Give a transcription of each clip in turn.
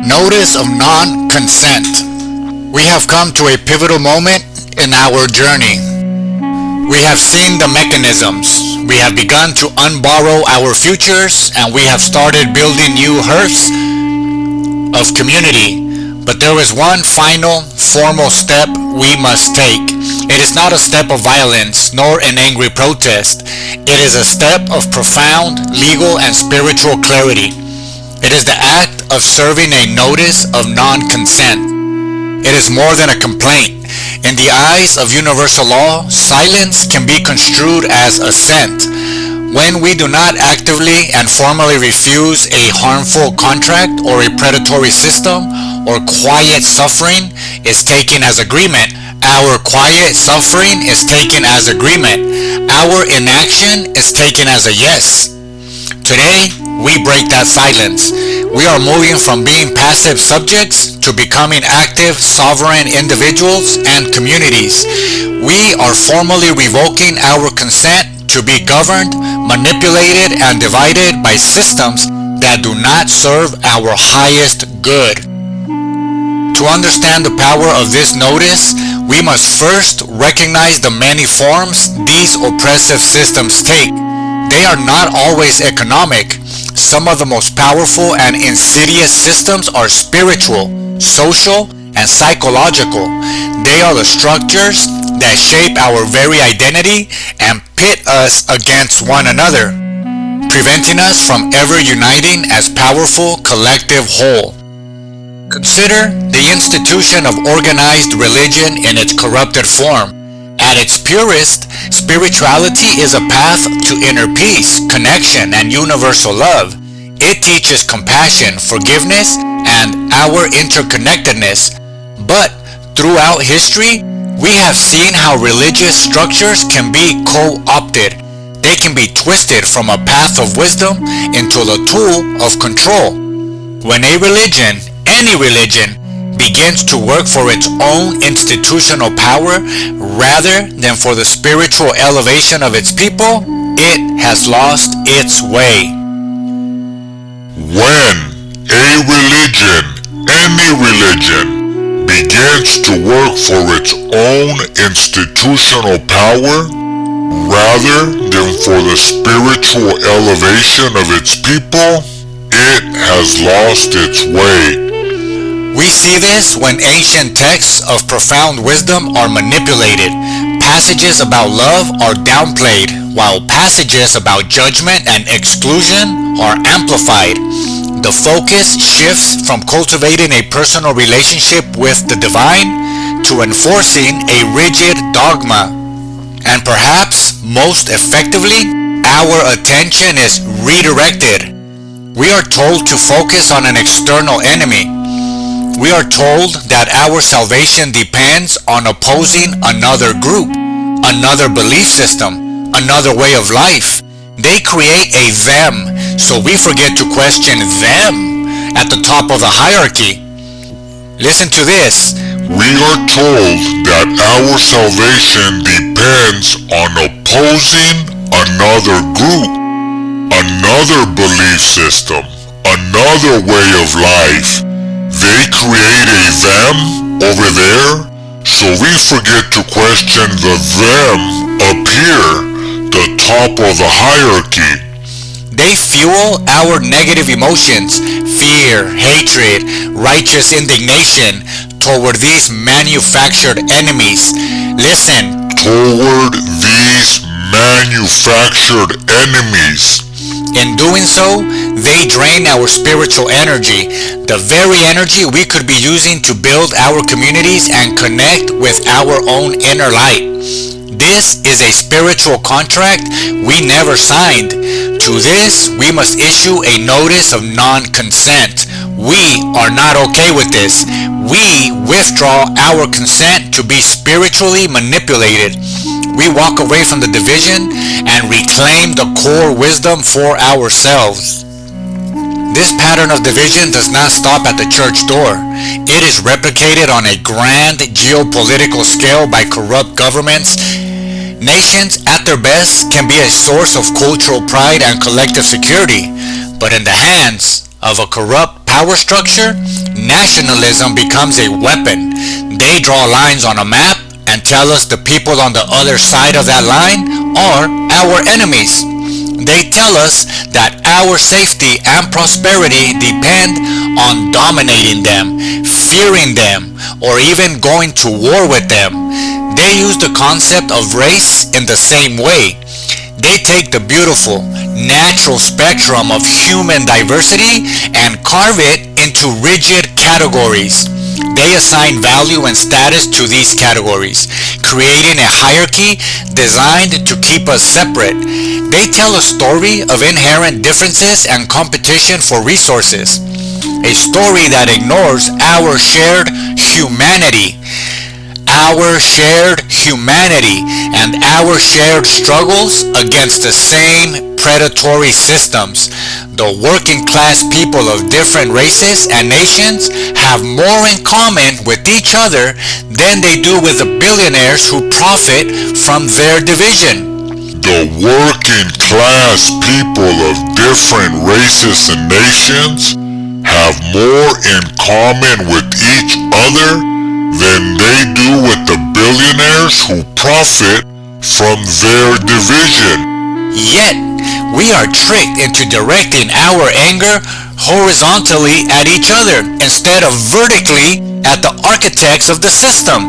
Notice of non-consent. We have come to a pivotal moment in our journey. We have seen the mechanisms. We have begun to unborrow our futures, and we have started building new hearths of community. But there is one final, formal step we must take. It is not a step of violence, nor an angry protest. It is a step of profound legal and spiritual clarity. It is the act of serving a notice of non-consent. It is more than a complaint. In the eyes of universal law, silence can be construed as assent. When we do not actively and formally refuse a harmful contract or a predatory system, or quiet suffering is taken as agreement. Our quiet suffering is taken as agreement. Our inaction is taken as a yes. Today, we break that silence. We are moving from being passive subjects to becoming active, sovereign individuals and communities. We are formally revoking our consent to be governed, manipulated, and divided by systems that do not serve our highest good. To understand the power of this notice, we must first recognize the many forms these oppressive systems take. They are not always economic. Some of the most powerful and insidious systems are spiritual, social, and psychological. They are the structures that shape our very identity and pit us against one another, preventing us from ever uniting as powerful collective whole. Consider the institution of organized religion in its corrupted form. At its purest, spirituality is a path to inner peace, connection, and universal love. It teaches compassion, forgiveness, and our interconnectedness. But throughout history, we have seen how religious structures can be co-opted. They can be twisted from a path of wisdom into the tool of control. When a religion, any religion, begins to work for its own institutional power rather than for the spiritual elevation of its people, it has lost its way. When a religion, any religion, begins to work for its own institutional power rather than for the spiritual elevation of its people, it has lost its way. We see this when ancient texts of profound wisdom are manipulated. Passages about love are downplayed, while passages about judgment and exclusion are amplified. The focus shifts from cultivating a personal relationship with the divine to enforcing a rigid dogma. And perhaps most effectively, our attention is redirected. We are told to focus on an external enemy. We are told that our salvation depends on opposing another group, another belief system, another way of life. They create a them, so we forget to question them at the top of the hierarchy. Listen to this. We are told that our salvation depends on opposing another group, another belief system, another way of life. They create a them over there, so we forget to question the them up here, the top of the hierarchy. They fuel our negative emotions, fear, hatred, righteous indignation toward these manufactured enemies. Listen. Toward these manufactured enemies. In doing so, they drain our spiritual energy, the very energy we could be using to build our communities and connect with our own inner light. This is a spiritual contract we never signed. To this, we must issue a notice of non-consent. We are not okay with this. We withdraw our consent to be spiritually manipulated. We walk away from the division and reclaim the core wisdom for ourselves. This pattern of division does not stop at the church door. It is replicated on a grand geopolitical scale by corrupt governments. Nations, at their best, can be a source of cultural pride and collective security, but in the hands of a corrupt power structure, nationalism becomes a weapon. They draw lines on a map and tell us the people on the other side of that line are our enemies. They tell us that our safety and prosperity depend on dominating them, fearing them, or even going to war with them. They use the concept of race in the same way. They take the beautiful, natural spectrum of human diversity and carve it into rigid categories. They assign value and status to these categories, creating a hierarchy designed to keep us separate. They tell a story of inherent differences and competition for resources, a story that ignores our shared humanity and our shared struggles against the same predatory systems. The working class people of different races and nations have more in common with each other than they do with the billionaires who profit from their division. The working class people of different races and nations have more in common with each other than they do with the billionaires who profit from their division. Yet, we are tricked into directing our anger horizontally at each other instead of vertically at the architects of the system.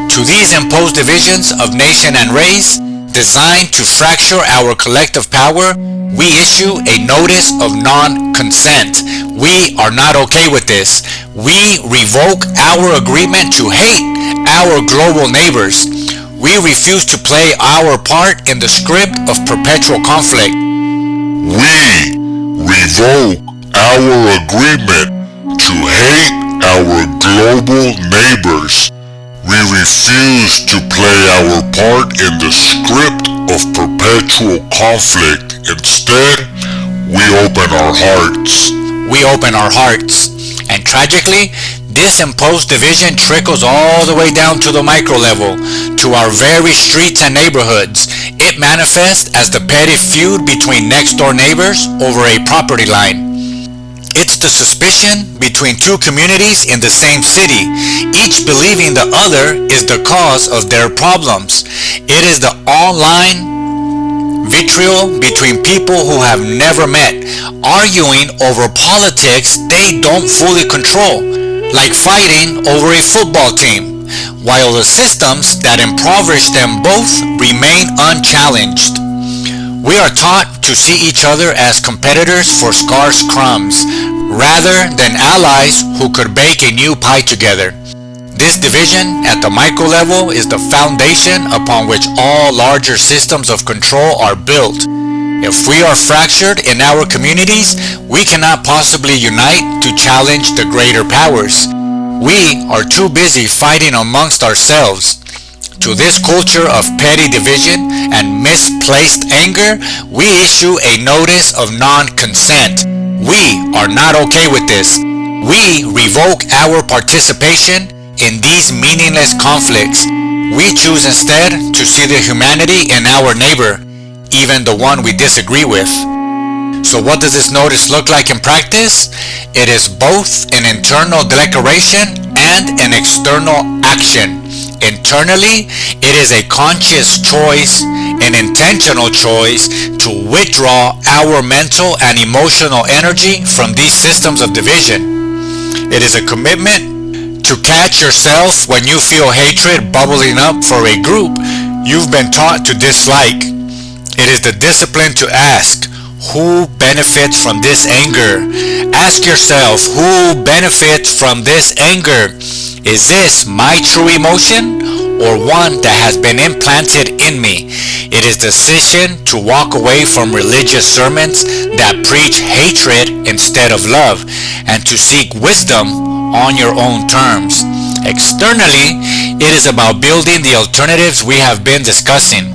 To these imposed divisions of nation and race, designed to fracture our collective power, we issue a notice of non-consent. We are not okay with this. We revoke our agreement to hate our global neighbors. We refuse to play our part in the script of perpetual conflict. We revoke our agreement to hate our global neighbors. We refuse to play our part in the script of perpetual conflict. Instead, we open our hearts. We open our hearts. And tragically, this imposed division trickles all the way down to the micro level, to our very streets and neighborhoods. It manifests as the petty feud between next-door neighbors over a property line. It's the suspicion between two communities in the same city, each believing the other is the cause of their problems. It is the online vitriol between people who have never met, arguing over politics they don't fully control, like fighting over a football team, while the systems that impoverish them both remain unchallenged. We are taught to see each other as competitors for scarce crumbs, rather than allies who could bake a new pie together. This division at the micro level is the foundation upon which all larger systems of control are built. If we are fractured in our communities, we cannot possibly unite to challenge the greater powers. We are too busy fighting amongst ourselves. To this culture of petty division and misplaced anger, we issue a notice of non-consent. We are not okay with this. We revoke our participation in these meaningless conflicts. We choose instead to see the humanity in our neighbor, even the one we disagree with. So what does this notice look like in practice? It is both an internal declaration and an external action. Internally, it is a conscious choice, an intentional choice to withdraw our mental and emotional energy from these systems of division. It is a commitment to catch yourself when you feel hatred bubbling up for a group you've been taught to dislike. It is the discipline to ask, who benefits from this anger? Ask yourself, who benefits from this anger? Is this my true emotion or one that has been implanted in me? It is the decision to walk away from religious sermons that preach hatred instead of love and to seek wisdom on your own terms. Externally, it is about building the alternatives we have been discussing.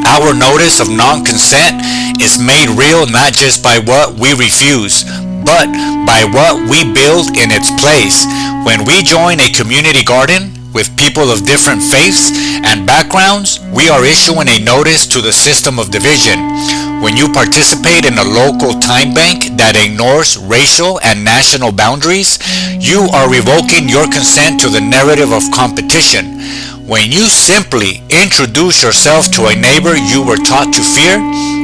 Our notice of non-consent is made real not just by what we refuse, but by what we build in its place. When we join a community garden with people of different faiths and backgrounds, we are issuing a notice to the system of division. When you participate in a local time bank that ignores racial and national boundaries, you are revoking your consent to the narrative of competition. When you simply introduce yourself to a neighbor you were taught to fear,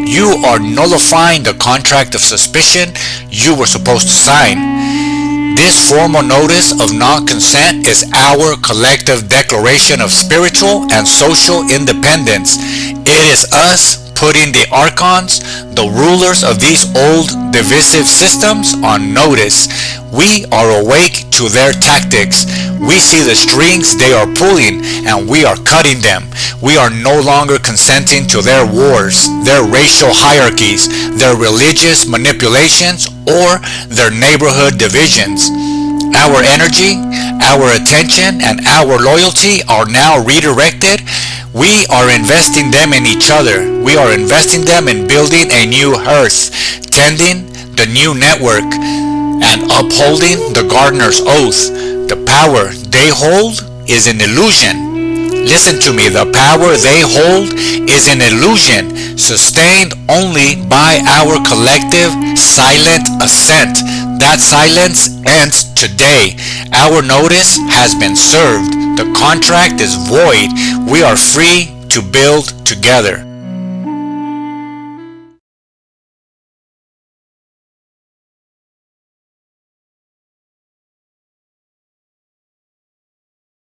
you are nullifying the contract of suspicion you were supposed to sign. This formal notice of non-consent is our collective declaration of spiritual and social independence. It is us putting the archons, the rulers of these old divisive systems, on notice. We are awake to their tactics. We see the strings they are pulling and we are cutting them. We are no longer consenting to their wars, their racial hierarchies, their religious manipulations, or their neighborhood divisions. Our energy, our attention, and our loyalty are now redirected. We are investing them in each other. We are investing them in building a new earth, tending the new network, and upholding the gardener's oath. The power they hold is an illusion. Listen to me, the power they hold is an illusion, sustained only by our collective silent assent. That silence ends today. Our notice has been served. The contract is void. We are free to build together.